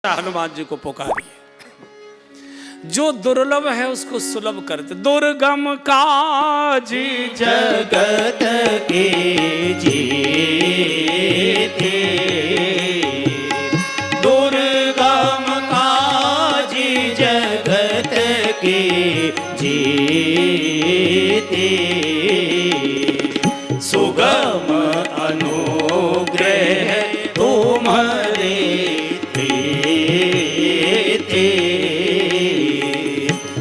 हनुमान जी को पुकारिए, जो दुर्लभ है उसको सुलभ करते। दुर्गम काज जगत के जीते, दुर्गम काज जगत के जीते, सुगम अनुग्रह तुम्हारे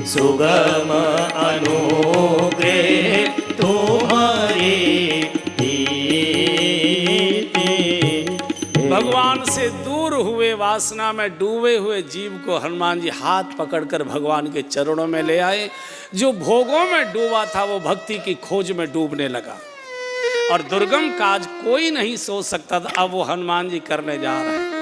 सुगम अनुग्रह तुम्हारे भगवान से दूर हुए, वासना में डूबे हुए जीव को हनुमान जी हाथ पकड़कर भगवान के चरणों में ले आए। जो भोगों में डूबा था वो भक्ति की खोज में डूबने लगा, और दुर्गम काज कोई नहीं सोच सकता था, अब वो हनुमान जी करने जा रहे हैं।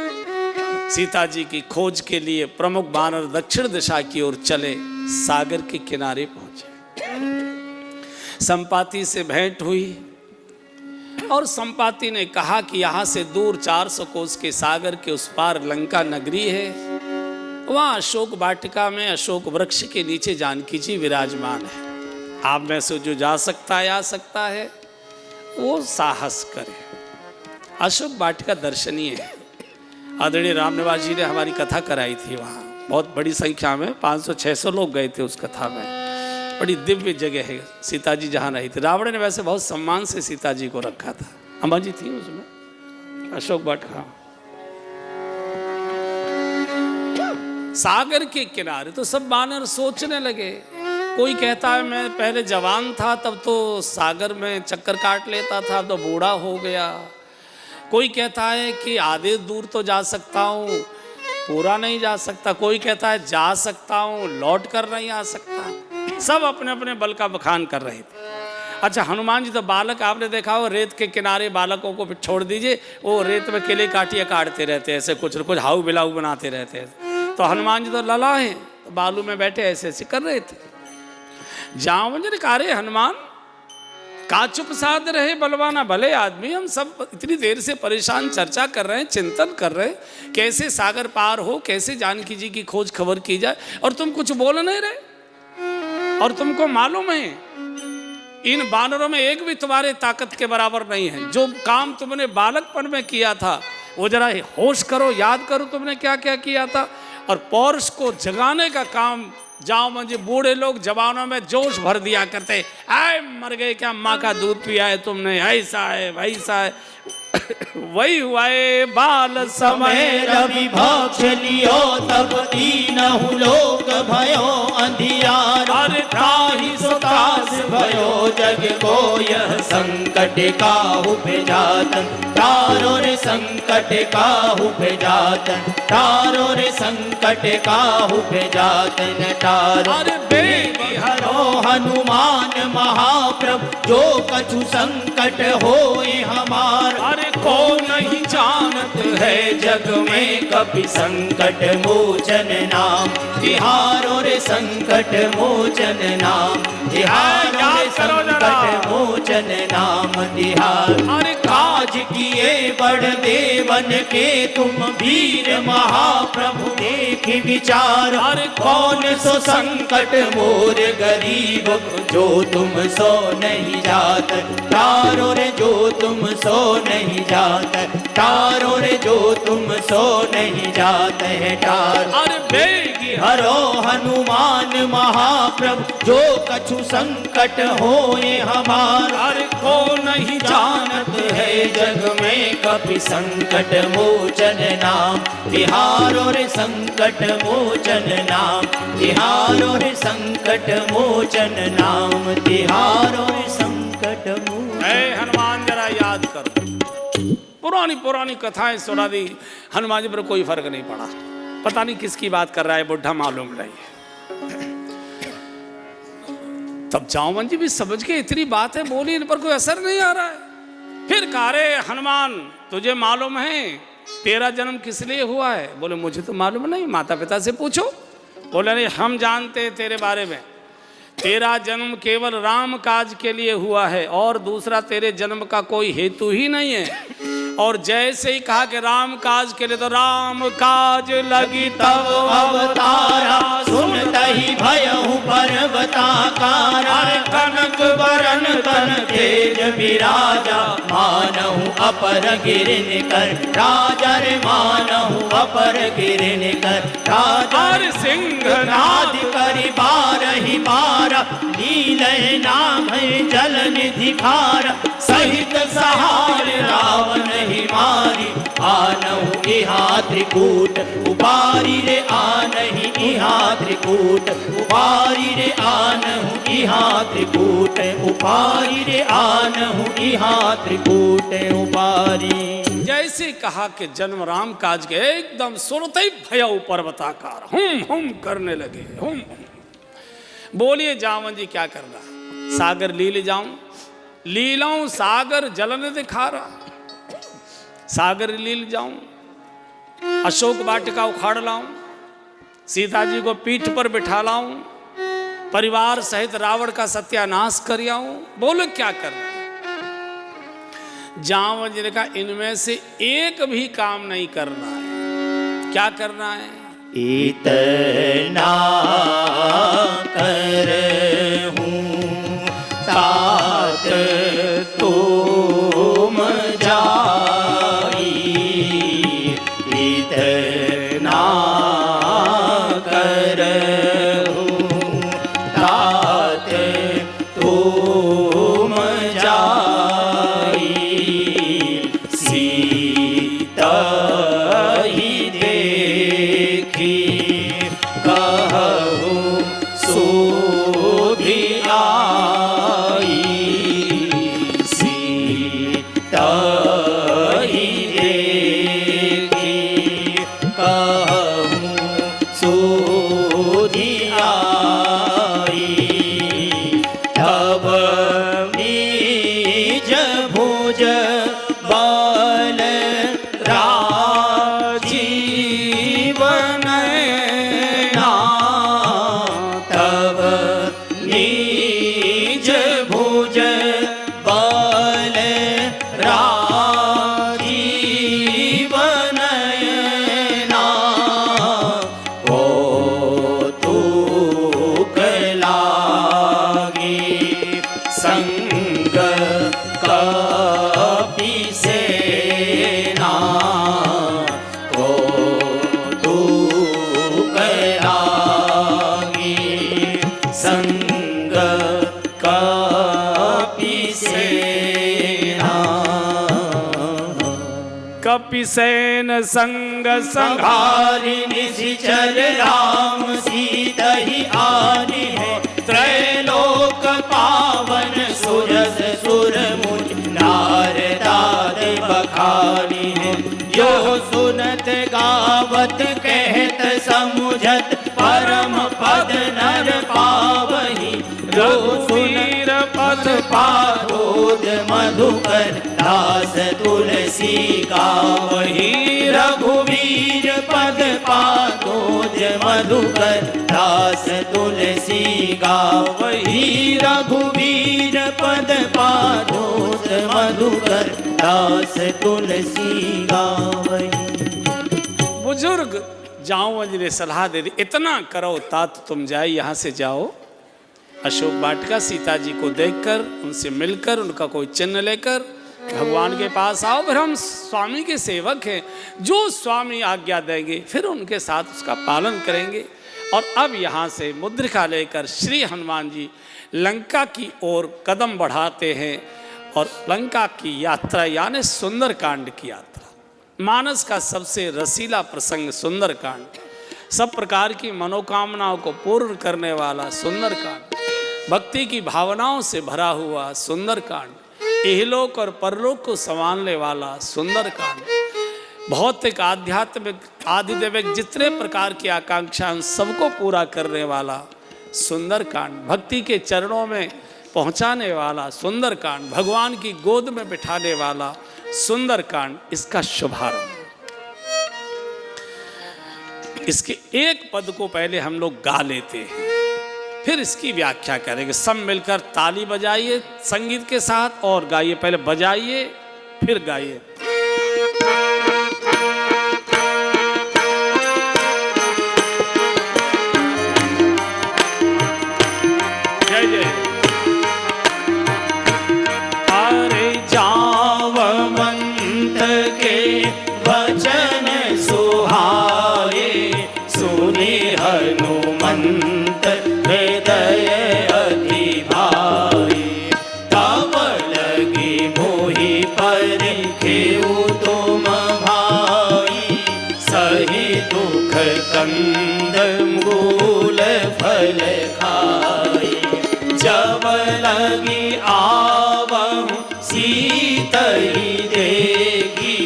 सीता जी की खोज के लिए प्रमुख वानर दक्षिण दिशा की ओर चले, सागर के किनारे पहुंचे। संपाति से भेंट हुई और संपाति ने कहा कि यहाँ से दूर 400 कोस के सागर के उस पार लंका नगरी है, वहाँ अशोक वाटिका में अशोक वृक्ष के नीचे जानकी जी विराजमान है। आप में से जो जा सकता है, आ सकता है, वो साहस करे। अशोक वाटिका दर्शनीय है। आदरणीय रामनिवास जी ने हमारी कथा कराई थी, वहाँ बहुत बड़ी संख्या में 500-600 लोग गए थे उस कथा में। बड़ी दिव्य जगह है, सीता जी जहाँ रही थी। रावण ने वैसे बहुत सम्मान से सीता जी को रखा था। अम्मा जी थी उसमें, अशोक वाटिका। सागर के किनारे तो सब वानर सोचने लगे। कोई कहता है मैं पहले जवान था तब तो सागर में चक्कर काट लेता था, अब तो बूढ़ा हो गया। कोई कहता है कि आधे दूर तो जा सकता हूँ, पूरा नहीं जा सकता। कोई कहता है जा सकता हूँ, लौट कर नहीं आ सकता। सब अपने अपने बल का बखान कर रहे थे। अच्छा, हनुमान जी तो बालक, आपने देखा हो रेत के किनारे बालकों को छोड़ दीजिए, वो रेत में केले काटियाँ काटते रहते, ऐसे कुछ न कुछ हाउ बिलाऊ बनाते रहते हैं। तो हनुमान जी तो लला हैं, तो बालू में बैठे ऐसे ऐसे कर रहे थे। जाओ ने कहा, रे हनुमान का चुप साध रहे बलवाना भले आदमी, हम सब इतनी देर से परेशान चर्चा कर रहे हैं, चिंतन कर रहे हैं, कैसे सागर पार हो, कैसे जानकी जी की खोज खबर की जाए, और तुम कुछ बोल नहीं रहे। और तुमको मालूम है इन बानरों में एक भी तुम्हारे ताकत के बराबर नहीं है। जो काम तुमने बालकपन में किया था वो जरा होश करो, याद करो तुमने क्या क्या किया था। और पौरुष को जगाने का काम, जाओ मुझे बूढ़े लोग जवानों में जोश भर दिया करते, आए मर गए क्या, माँ का दूध पिया है तुमने, ऐसा है वैसा है। वही हुआ है बाल समय रवि भक्ष लियो, तब दीनहु लोक भयो अंधियार। अरे त्राहि सुतास भयो जग को यह संकट काहू पे जातन, तारो रे संकट काहू पे जातन, तारो रे संकट काहू पे जातन तारो। अरे बेगी हरो हनुमान महाप्रभु, जो कछु संकट होए हमार। अरे को नहीं जानत है जग में कपि संकट मोचन नाम, तिहारो रे संकट मोचन नाम, तिहारो रे संकट मोचन नाम तिहार। अरे काज किए बड़ देवन के तुम वीर महाप्रभु, देख विचार। अरे कौन सो संकट मोर गरीब, जो तुम सो नहीं जात, तारो रे जो तुम सो नहीं जात, तारो रे जो तुम सो नहीं जात है तार। अरे बेगी हरो हनुमान महाप्रभु, जो कछु संकट होए हमार। अरे को नहीं जानत है जग में कपि संकट मोचन नाम, तिहारो रे संकट मोचन नाम, तिहारो रे संकट मोचन नाम, तिहारो रे संकट मोचन। हनुमान जरा याद करो, पुरानी पुरानी कथाएं सुना दी, हनुमान जी पर कोई फर्क नहीं पड़ा। पता नहीं किसकी बात कर रहा है, बुढ़ा मालूम नहीं। तब जामवन जी भी समझ के इतनी बात है बोली, इन पर कोई असर नहीं आ रहा है। फिर कहा, रे हनुमान तुझे मालूम है तेरा जन्म किस लिए हुआ है? बोले मुझे तो मालूम नहीं, माता पिता से पूछो। बोले नहीं, हम जानते तेरे बारे में, तेरा जन्म केवल राम काज के लिए हुआ है, और दूसरा तेरे जन्म का कोई हेतु ही नहीं है। और जैसे ही कहा कि राम काज के लिए, तो राम काज लगी तब अवतारा, सुनत ही भयहु पर्वताकारा। कनक बरन तन तेज विराजा, मानहु अपर गिरिन कर राजा रे, मानहु अपर गिरिन कर राजा। और सिंहनाद नाद करि बारहि बारा, लीलय नाम जल निधि खारा। सहित सहार रावण ही मारी, आनहु इहा त्रिकूट उबारी रे, आनहि इहा त्रिकूट उबारी रे, आनहु इहा त्रिकूट उबारी रे, आनहु इहा त्रिकूट उबारी। जैसे कहा कि जन्म राम काज के, एकदम सुनते ही भय पर्वताकार हम करने लगे। हम बोलिए जावन जी क्या कर रहा है? सागर लीले जाऊं, लीलाऊं सागर जलन दिखा रहा। सागर लील जाऊं, अशोक वाटिका उखाड़ लाऊं, सीता जी को पीठ पर बिठा लाऊं, परिवार सहित रावण का सत्यानाश कर आऊं। बोलो क्या करना? जावन जी ने कहा इनमें से एक भी काम नहीं करना है। क्या करना है? इतना करहूं तात तुम जाई, इतना करहूं तात तुम जाई। सीता ही देखी कहूं सोधी आई, सीता ही देखी कहूं सोधी आई। तब निज भुज बल राजीवन ना, तब निज भुज बल राजीवन ना। कौतुक लागी संग कपि सेना, कौतुक लागी संग कपि सेना। कपिसेन संग संघार, संहारि निशिचर राम सीता ही आनी है। त्रैलोक पावन सुरस सुर मुनि, नारदाद बखानी है। जो सुनत गावत कहत समुझत, परम पद नर पावही। जो सुनत पद पादोद मधुकर, दास तुलसी गावही। रघुवीर पद पादोद मधुकर, दास तुलसी गावही। रघुवीर पद पादोद मधुकर, दास तुलसी गावही। बुजुर्ग जाओ जी ने सलाह दे दी, इतना करो तात तुम जाए, यहाँ से जाओ अशोक वाटिका, सीता जी को देखकर उनसे मिलकर उनका कोई चिन्ह लेकर भगवान के पास आओ। फिर हम स्वामी के सेवक हैं, जो स्वामी आज्ञा देंगे फिर उनके साथ उसका पालन करेंगे। और अब यहाँ से मुद्रिका लेकर श्री हनुमान जी लंका की ओर कदम बढ़ाते हैं। और लंका की यात्रा यानी सुंदरकांड की यात्रा, मानस का सबसे रसीला प्रसंग सुंदरकांड, सब प्रकार की मनोकामनाओं को पूर्ण करने वाला सुंदरकांड, भक्ति की भावनाओं से भरा हुआ सुंदरकांड, इहलोक और परलोक को संभालने वाला सुंदरकांड, भौतिक आध्यात्मिक आधिदैविक जितने प्रकार की आकांक्षाएं सबको पूरा करने वाला सुंदरकांड, भक्ति के चरणों में पहुंचाने वाला सुंदरकांड, भगवान की गोद में बिठाने वाला सुंदरकांड, इसका शुभारंभ। इसके एक पद को पहले हम लोग गा लेते हैं, फिर इसकी व्याख्या करेंगे। सब मिलकर ताली बजाइए संगीत के साथ और गाइए, पहले बजाइए फिर गाइए। सुख कंद मूल फल खाई। जब लगी आवहु सीतई देखी,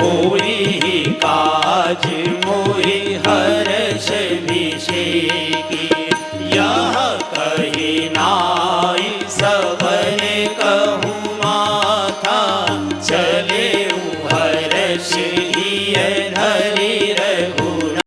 मोहि काज मोहि